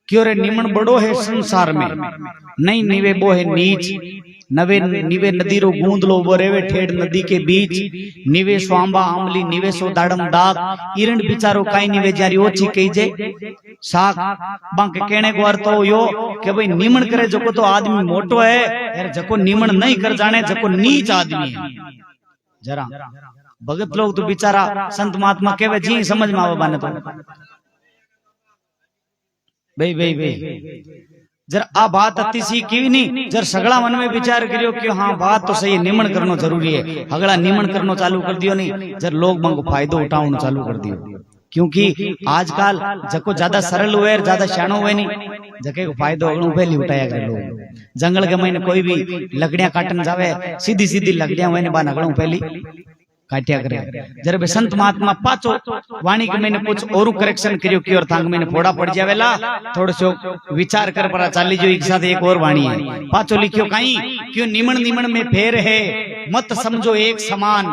क्यों रे निमण बड़ो है संसार में, नहीं निवे बो है नीच। नवे निवे नदी रो गूंदलो वो रेवे ठेड़ नदी के बीच। निवे स्वांबा आमली निवे सो दाड़म दाग, इरण बिचारो काई निवे जारी ओछी कही जे साख। बांके कहने को अर्थ हो यो कि भाई निमण करे जको तो आदमी मोटो है, यार जको निमण नहीं कर जाने जको नीच आदमी है। जरा भगत लोग तो बिचारा संत महात्मा कहवे जी समझ में आवे बाने तो भाई भाई भाई जरा आ बात अति सी की नहीं, जर सगड़ा मन में विचार करियो कि हाँ बात तो सही है, निमण करनो जरूरी है। अगला निमण करनो चालू कर दियो नहीं, जर लोग मंगो फायदो उठावनो चालू कर दियो। क्योंकि आजकल जको ज्यादा सरल हुए ज्यादा शानो हुए नहीं, जके को फायदो अगलो पहली उठाया करे लोग। जंगल के महीने कोई भी लकड़ियां काटन जावे, सीधी सीधी लकड़ियां हुए बान अगलो पहली काटिया करे। जरा बे संत महात्मा पाचो वाणी के मैंने कुछ और करेक्शन करियो कि और थांग मैंने फोड़ा पड़ जावेला, थोड़ो सो विचार कर परा चाली जो एक साथ एक और वाणी है। पाचो लिखियो कहीं क्यों निमण निमण में फेर है, मत समझो एक समान।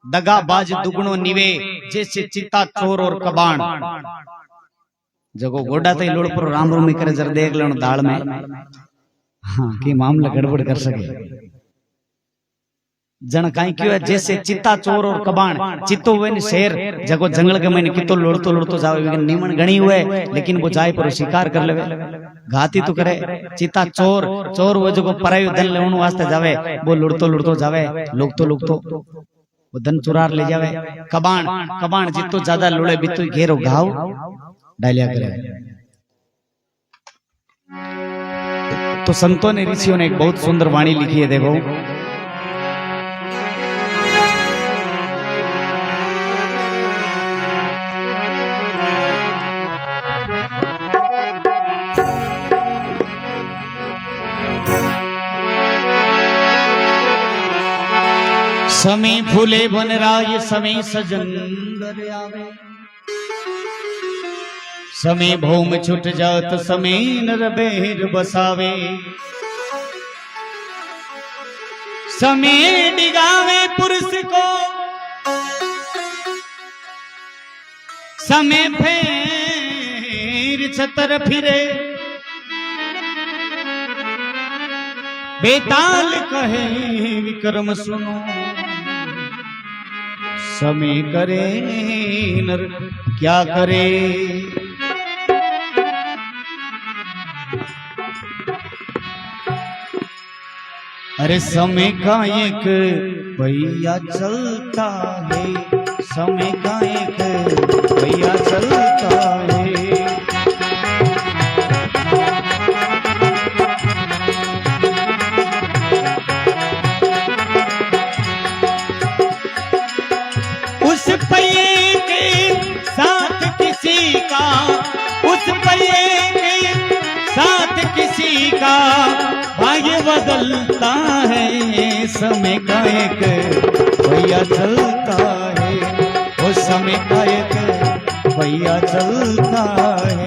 दगाबाज दुगुणो निवे जैसे चिता चोर और कबाण। जगो गोडा तई लोड़ पर राम रूमी करे जरा देख लेनो दाल में, हाँ कि मामला गड़बड़ कर सके। जन काई क्यों है जैसे चित्ता चोर और कबाण। चित्तो वे शेर जगो जंगल के मैंने कितो लोड़तो लोड़तो जावे, निमण गणी हुए लेकिन वो जाए पर शिकार कर लेवे, घाती तो करे। चित्ता चोर चोर वो जगो परायो धन लेवण वास्ते जावे, वो लुड़तो लुड़तो जावे, लुकतो वो धन चुरार ले जावे। कबाण कबाण जितो ज्यादा लुड़े बितो घेरो घाव डालिया करे। तो संतों ने ऋषियों ने एक बहुत सुंदर वाणी लिखी है, देखो। समय फूले बनराय समय सजन घर आवे, समय भौम छुट जात समय नर बेर बसावे। समय डिगावे पुरुष को समय फेर छतर फिरे। बेताल कहे विक्रम सुनो, समय करे नर क्या करे। अरे समय का एक पहिया चलता है, समय का एक पहिया चलता है। उस पहिए के साथ किसी का, उस पहिए के साथ किसी का भाग्य बदलता है। समय का एक पहिया चलता है, वो समय का एक पहिया चलता है।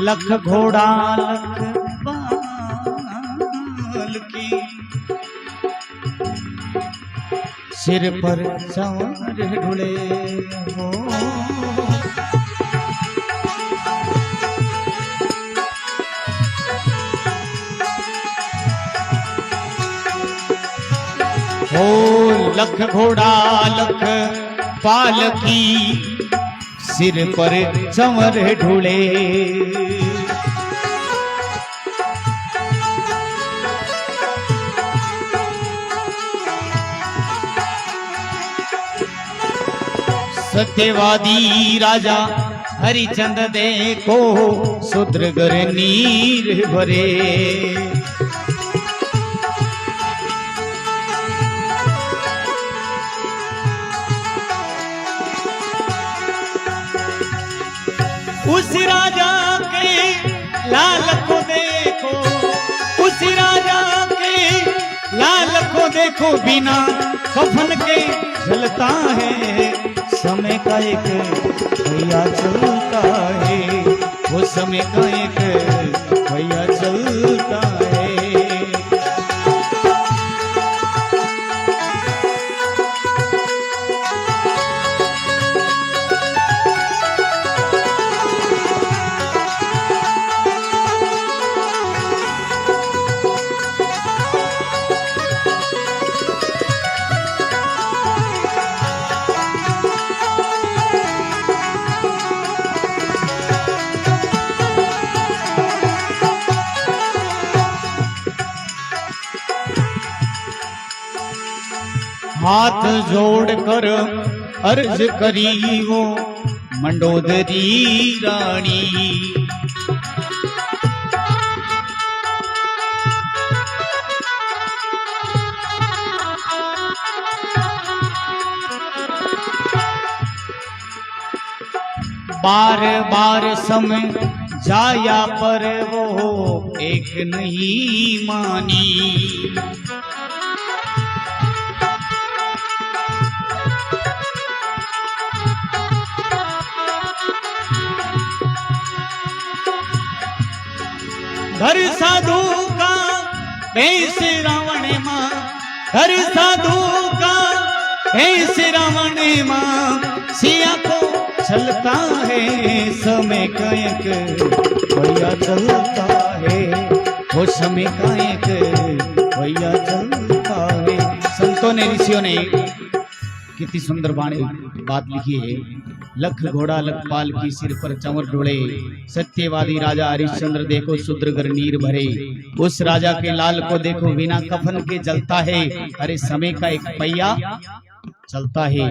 लख घोड़ा लख बाल की, सिर पर सवार ढुले हो। लख घोड़ा लख पालकी, सिर पर चंवर ढूले। सत्यवादी राजा हरिचंद देखो शूद्र गर नीर भरे। उस राजा के लाल को देखो, उस राजा के लाल को देखो, बिना कफन के जलता है। समय का एक भैया चलता है, वो समय का एक भैया चलता है। हाथ जोड़कर अर्ज करी वो मंडोदरी रानी। बार बार समय जाया पर वो एक नहीं मानी। घर साधु का भेष रावण मां, घर साधु का भेष रावण मां, सिया को चलता है। समय का एक भैया चलता है, वो समय का एक भैया चलता है। संतों ने, ऋषियों ने कितनी सुंदर वाणी बात लिखी है। लख घोड़ा लखपाल की सिर पर चंवर डोले, सत्यवादी राजा हरिश्चंद्र देखो शूद्रगर नीर भरे। उस राजा के लाल को देखो बिना कफन के जलता है। अरे समय का एक पहिया चलता है।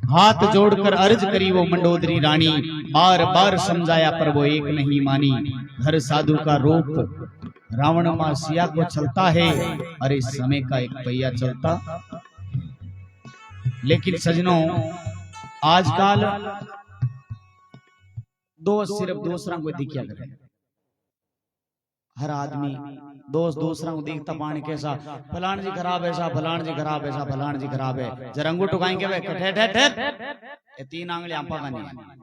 हाथ जोड़कर अर्ज करी वो मंडोदरी रानी, बार बार समझाया पर वो एक नहीं मानी। हर साधु का रूप रावण मां सिया को चलता है। अरे समय का एक पहिया चलता। लेकिन सजनों, आजकल दोस्त सिर्फ दूसरा को दिखा करे। हर आदमी दोस्त दूसरा को देखता पानी कैसा, फलान जी खराब ऐसा, फलान जी खराब ऐसा, फलान जी खराब है। जरा अंगूठो कहेंगे वे ये 3 आंगली आपा का नहीं है।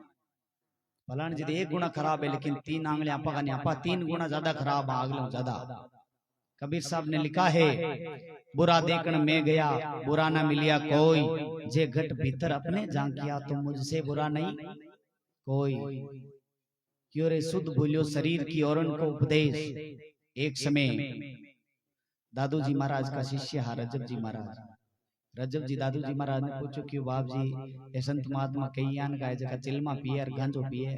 फलान जी 1 गुना खराब है, लेकिन 3 आंगली आपा का नहीं। आपा 3 गुना ज्यादा खराब, आगलों ज्यादा। कबीर साहब ने लिखा है, बुरा देखन में गया बुरा ना मिलिया कोई, जे घट भीतर अपने झांकिया तो मुझसे बुरा नहीं कोई। क्यों रे शुद्ध भूलियो शरीर की और उनको उपदेश। एक समय दादू जी महाराज का शिष्य हा रजब जी महाराज। रजब जी दादू जी महाराज ने पूछो क्यों बाप जी ये संत महात्मा कई आन का जगह चिल्मा पिए और गांजो पिए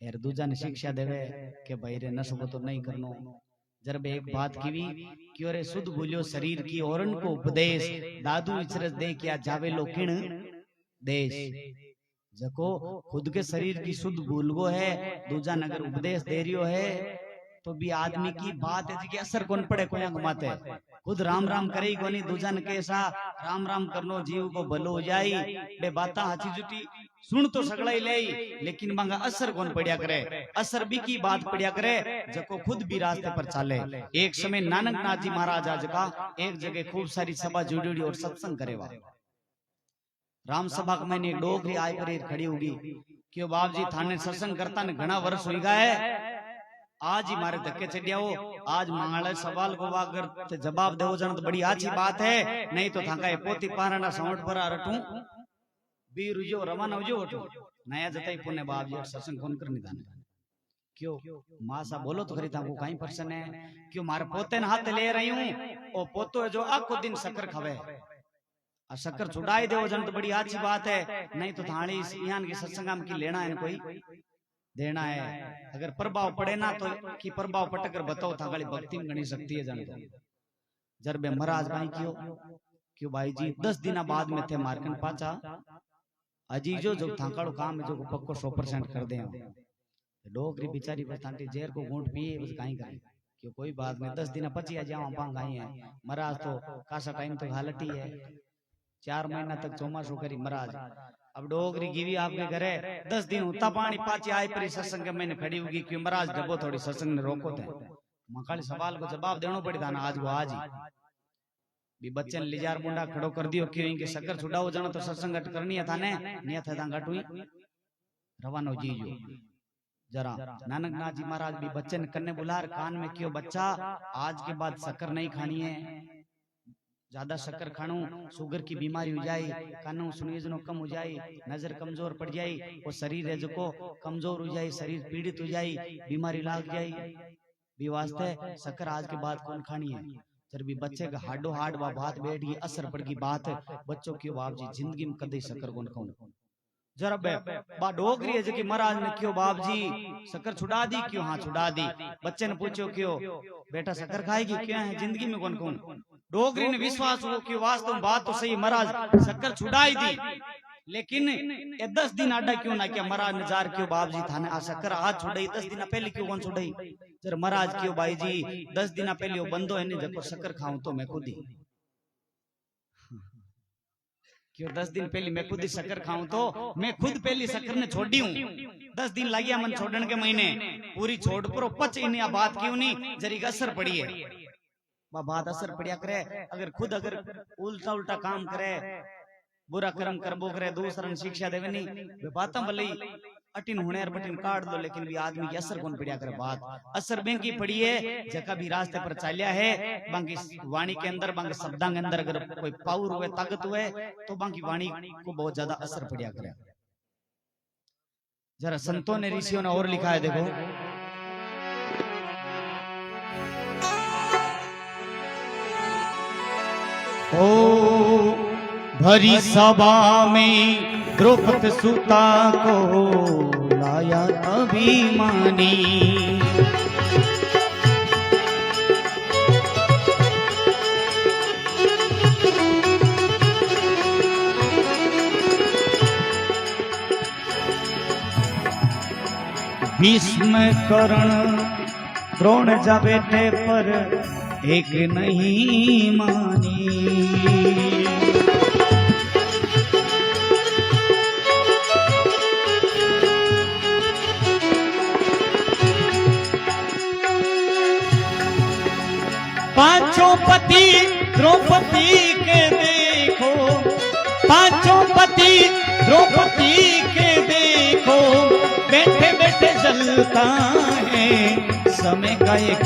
यार दूजा ने शिक्षा देवे के भाई रे नशो तो नहीं करनो। जब एक बात की क्यों रे शुद्ध भूलियो शरीर की और उनको उपदेश, दादू इचरस दे क्या जावे लो किण देश। जको खुद के शरीर की शुद्ध भूल गो है, दूजा नगर उपदेश दे रियो है, तो भी आदमी की बात है कि असर कौन पड़े कोई घुमाते। खुद राम राम करे कोनी, दूजा ने कैसा राम राम करनो जीव को भलो हो जाई। बे बाता हाची जुटी सुन तो सगड़ा ही ले, लेकिन मंगा असर कौन पड़िया करे। असर भी की बात पड़िया करे जको खुद भी रास्ते पर चाले। एक समय नानक नाथ जी महाराज आज का एक जगह खूब सारी सभा जुड़ी और सत्संग करेवा। राम सभा में मैंने डोगरी आय पर खड़ी होगी क्यों बाप जी थाने सत्संग करता ने घना वर्ष हो गया है। आज ही मारे धक्के चढ़िया हो, आज मांगले सवाल को अगर जवाब दे जन तो बड़ी अच्छी बात है, नहीं तो थाका पोती पाराना साउंड पर रटू बीर जो रवाना हो जो नया जताई पुणे बाप जी सत्संग कौन करनी था क्यों मां सा बोलो तो खरी था को कहीं पर्सन है क्यों मारे पोते न हाथ ले रही हूं ओ पोतो है जो आखो दिन शक्कर खावे और शक्कर छुड़ाई दे जन तो बड़ी अच्छी बात है, नहीं तो थाली यहाँ की सत्संग की लेना है कोई देना है। अगर प्रभाव पड़े ना तो कि प्रभाव पटकर बताओ था गली भक्ति में गणी सकती है जानते जरबे महाराज भाई क्यों क्यों भाई जी 10 दिन बाद में थे मारकन पाचा अजी जो थाकाड़ो काम है जो पक्को 100% कर दे डोकरी बिचारी बताती जेर को घूंट पिए बस कहीं करे क्यों कोई बात नहीं 10 दिन पची जाओ पांग आई है महाराज तो कासा टाइम तो हालत ही है 4 महीना तक चौमासो करी महाराज अब डोगरी गिवी आपके घरे 10 दिन होता पानी पाची आए पर सत्संग के मैंने खड़ी होगी क्यों महाराज जबो थोड़ी सत्संग ने रोको थे मकाली सवाल को जवाब देना पड़ी था ना आज वो आज ही भी बच्चे ने लिजार मुंडा खड़ो कर दियो क्यों इनके शक्कर छुड़ाओ जाना तो सत्संग गट करनी है थाने नियत है तां गट हुई रवानो जीजो जरा नानक नाथ जी महाराज भी बच्चे ने कन्ने बुलार कान में क्यों बच्चा आज के बाद शक्कर नहीं खानी है ज्यादा शक्कर खाणो शुगर की बीमारी हो जाए कानों सुनिजनो कम हो जाए नजर कमजोर पड़ जाए वो शरीर है जो कमजोर हो जाए शरीर पीड़ित हो जाए बीमारी लाग जाए भी वास्ते शक्कर आज के बाद कौन खानी है जब भी बच्चे का हाडो हाड वा बात बैठ गई असर पड़ गई बात बच्चों की बाप जी जिंदगी में कदे शक्कर कौन खाऊं जरा बा डोगरी है जो महाराज ने क्यों बाप जी शक्कर छुड़ा दी क्यों हाँ छुड़ा दी बच्चे ने पूछो क्यों बेटा शक्कर खाएगी क्या है जिंदगी में कौन कौन डोगरी ने विश्वास हो कि वास्तव बात तो सही महाराज शक्कर छुड़ाई दी लेकिन 10 दिन आडा क्यों ना क्या महाराज ने जार क्यों बाप जी थाने आ शक्कर आज छुड़ाई 10 दिन पहले क्यों कौन छुड़ाई जरा महाराज क्यों भाई जी 10 दिन पहले वो बंदो है नहीं जब शक्कर खाऊं तो मैं खुद ही क्यों 10 दिन पहले मैं खुद ही शक्कर खाऊं तो मैं खुद पहली शक्कर ने छोड़ी हूँ 10 दिन लगिया मन छोड़ने के महीने पूरी छोड़ पर पच इन्हें बात क्यों नहीं जरी असर पड़ी है बात असर पड़िया करे अगर खुद अगर उल्टा उल्टा काम करे बुरा कर्म करबो करे दूसरा शिक्षा देवे नहीं बात भले अटिन होने और बटिन काट दो लेकिन भी आदमी की असर कौन पड़िया करे बात असर बेंकी पड़ी है जका भी रास्ते पर चालिया है बाकी वाणी के अंदर बाकी शब्दां के अंदर अगर कोई पावर हुए ताकत हुए तो बाकी वाणी को बहुत ज्यादा असर पड़िया करे जरा संतों ने ऋषियों ने और लिखा है देखो ओ भरी सभा में द्रौपद सुता को लाया अभिमानी भीष्म कर्ण द्रोण जा बेटे पर एक नहीं मानी पांचों पति द्रौपदी के देखो पांचों पति द्रौपदी के देखो बैठे बैठे जलता है समय का एक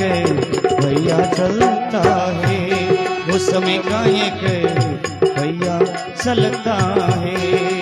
भैया चलता है वो समय का एक भैया चलता है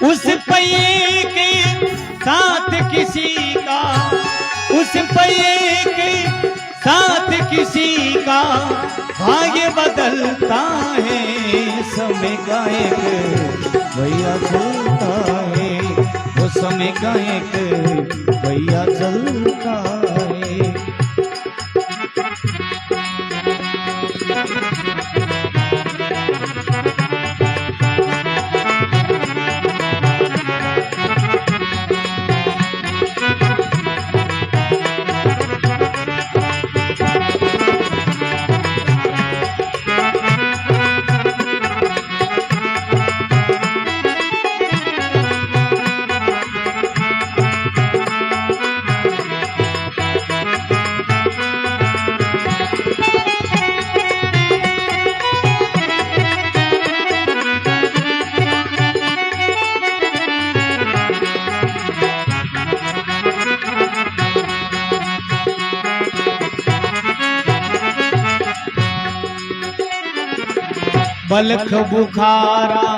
उस पहिए के साथ किसी का उस पहिए के साथ किसी का भाग्य बदलता है समय का एक भैया चलता है वो समय का एक भैया चलता है बलख बुखारा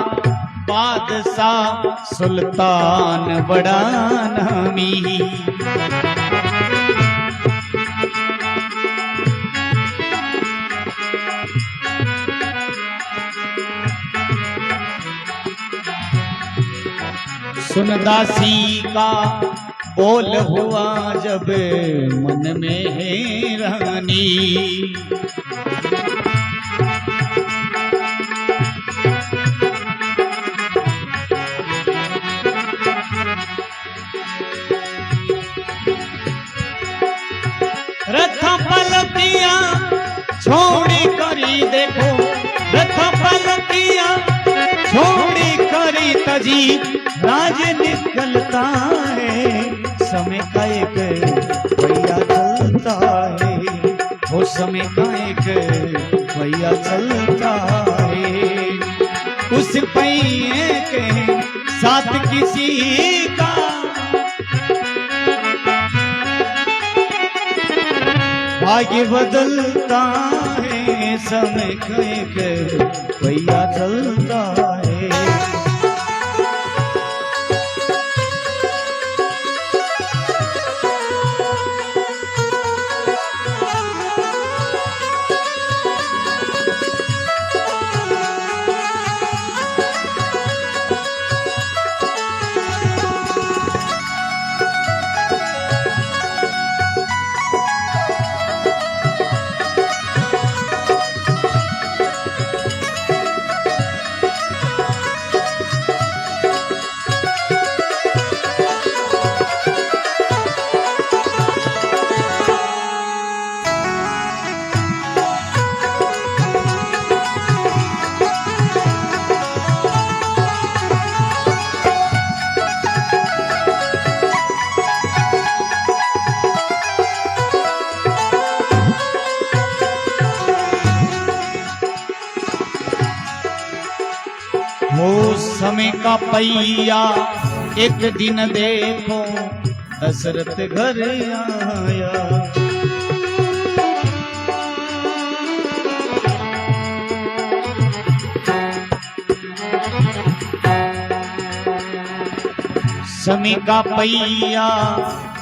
बादशाह सुल्तान बड़ा नामी। सुन दासी का बोल हुआ जब मन में हैरानी। रथ पलटिया छोड़ी करी देखो, रथ पलटिया छोड़ी करी तजी राज निकलता है। समय का एक भैया चलता है, वो समय का एक भैया चलता है। उस पहिए के साथ किसी का भाग्य बदलता है। समय का एक भैया चलता है। वो समय का पहिया एक दिन देखो दशरथ घर आया। समय का पहिया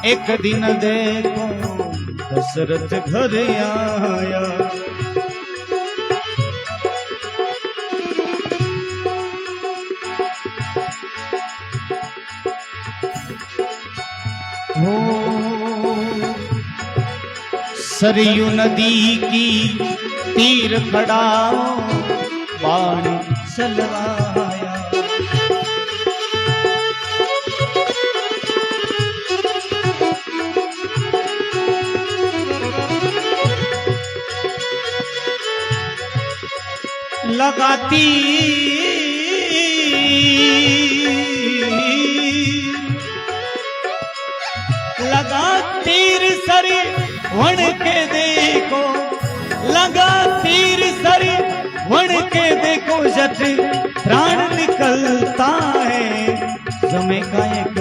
एक दिन देखो दशरथ घर आया। सरयू नदी की तीर खड़ा बाण चलवाया। लगाती तीर सरी वण के देखो, लगा तीर सरी वण के देखो, जट प्राण निकलता है। समय का एक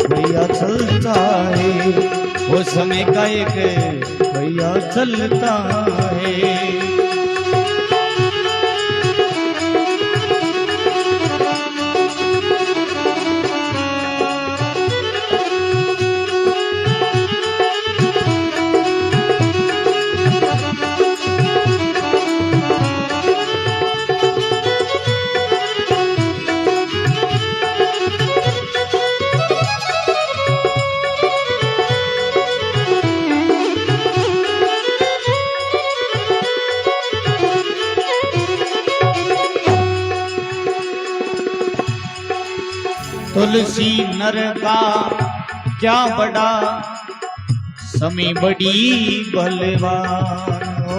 भैया चलता है, वो समय का एक भैया चलता है। तुलसी नर का क्या बड़ा, समय बड़ी बलवान हो।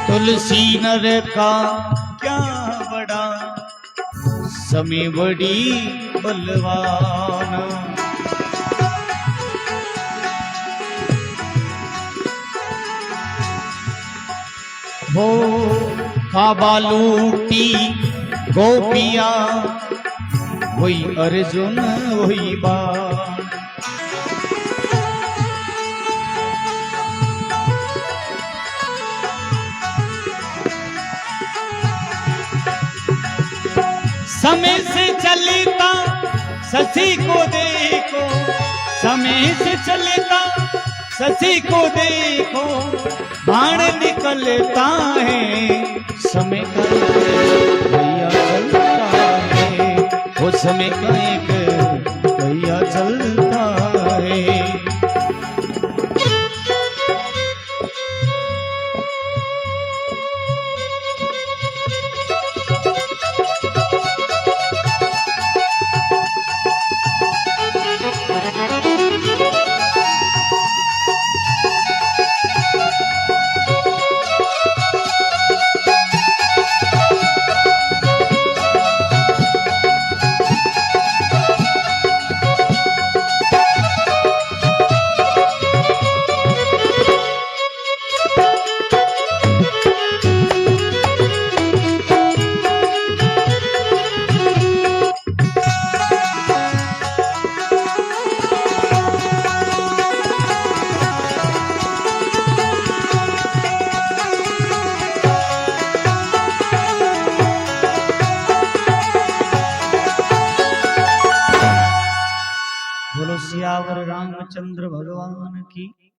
तुलसी नर का क्या बड़ा, समय बड़ी बलवान। हो काबा लूटी गोपिया वही अर्जुन वही बाण। समय से चलता शशि को देखो, समय से चलता शशि को देखो, बाण निकलता है समय का भैया चलता है, वो समय का एक